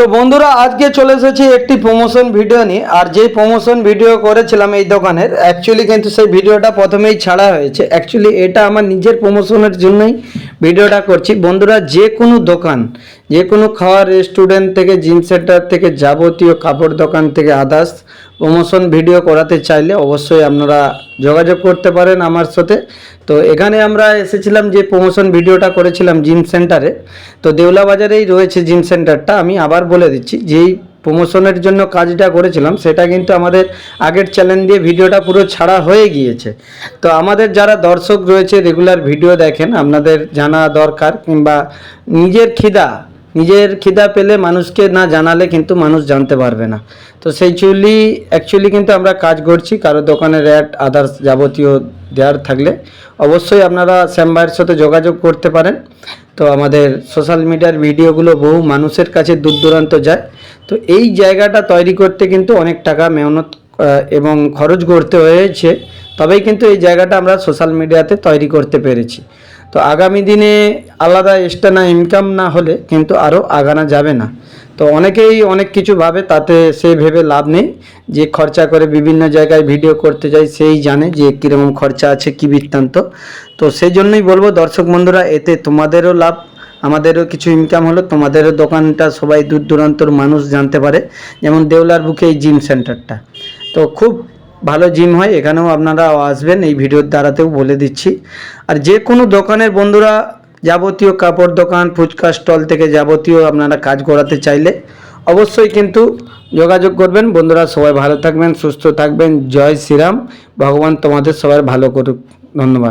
তো বন্ধুরা আজকে চলে এসেছি একটি প্রমোশন ভিডিও নিয়ে। আর যেই প্রমোশন ভিডিও করেছিলাম এই দোকানের, অ্যাকচুয়ালি কিন্তু সেই ভিডিওটা প্রথমেই ছাড়া হয়েছে। অ্যাকচুয়ালি এটা আমার নিজের প্রমোশনের জন্যই ভিডিওটা করছি। বন্ধুরা, যে কোনো দোকান, যে কোনো খাওয়ার রেস্টুরেন্ট থেকে, জিম সেন্টার থেকে, যাবতীয় কাপড় দোকান থেকে আদার্স প্রমোশন ভিডিও করাতে চাইলে অবশ্যই আপনারা যোগাযোগ করতে পারেন আমার সাথে। তো এখানে আমরা এসেছিলাম যে প্রমোশন ভিডিওটা করেছিলাম জিম সেন্টারে। তো দেউলা বাজারেই রয়েছে জিম সেন্টারটা। আমি আবার বলে দিচ্ছি, যেই প্রমোশনের জন্য কাজটা করেছিলাম সেটা কিন্তু আমাদের আগের চ্যানেল দিয়ে ভিডিওটা পুরো ছাড়া হয়ে গিয়েছে। তো আমাদের যারা দর্শক রয়েছে, রেগুলার ভিডিও দেখেন, আপনাদের জানা দরকার, কিংবা নিজের খিদা পেলে মানুষকে না জানালে কিন্তু মানুষ জানতে পারবে না। তো সেই অ্যাকচুয়ালি কিন্তু আমরা কাজ করছি। কারো দোকানের অ্যাড আদার্স যাবতীয় দেওয়ার থাকলে অবশ্যই আপনারা শ্যাম ভাইয়ের সাথে যোগাযোগ করতে পারেন। তো আমাদের সোশ্যাল মিডিয়ার ভিডিওগুলো বহু মানুষের কাছে দূর দূরান্ত যায়। তো এই জায়গাটা তৈরি করতে কিন্তু অনেক টাকা মেহনত এবং খরচ করতে হয়েছে, তবেই কিন্তু এই জায়গাটা আমরা সোশ্যাল মিডিয়াতে তৈরি করতে পেরেছি। তো আগামী দিনে আলাদা এক্সট্রা ইনকাম না হলে কিন্তু আরও আগানো যাবে না। তো অনেকেই অনেক কিছু ভাবে, তাতে সে ভেবে লাভ নেই। যে খরচা করে বিভিন্ন জায়গায় ভিডিও করতে যায় সেই জানে যে কীরকম খরচা আছে, কী বৃত্তান্ত। তো সেই জন্যই বলবো দর্শক বন্ধুরা, এতে তোমাদেরও লাভ, আমাদেরও কিছু ইনকাম হলো, তোমাদেরও দোকানটা সবাই দূর দূরান্তর মানুষ জানতে পারে। যেমন দেউলার বুকে এই জিম সেন্টারটা, তো খুব ভালো জিম হয়, এখানেও আপনারা আসবেন, এই ভিডিওর দ্বারাতেও বলে দিচ্ছি। আর যে কোনো দোকানের বন্ধুরা, যাবতীয় কাপড় দোকান, ফুচকা স্টল থেকে যাবতীয় আপনারা কাজ করাতে চাইলে অবশ্যই কিন্তু যোগাযোগ করবেন। বন্ধুরা সবাই ভালো থাকবেন, সুস্থ থাকবেন। জয় শ্রীরাম। ভগবান তোমাদের সবাই ভালো করুক। ধন্যবাদ।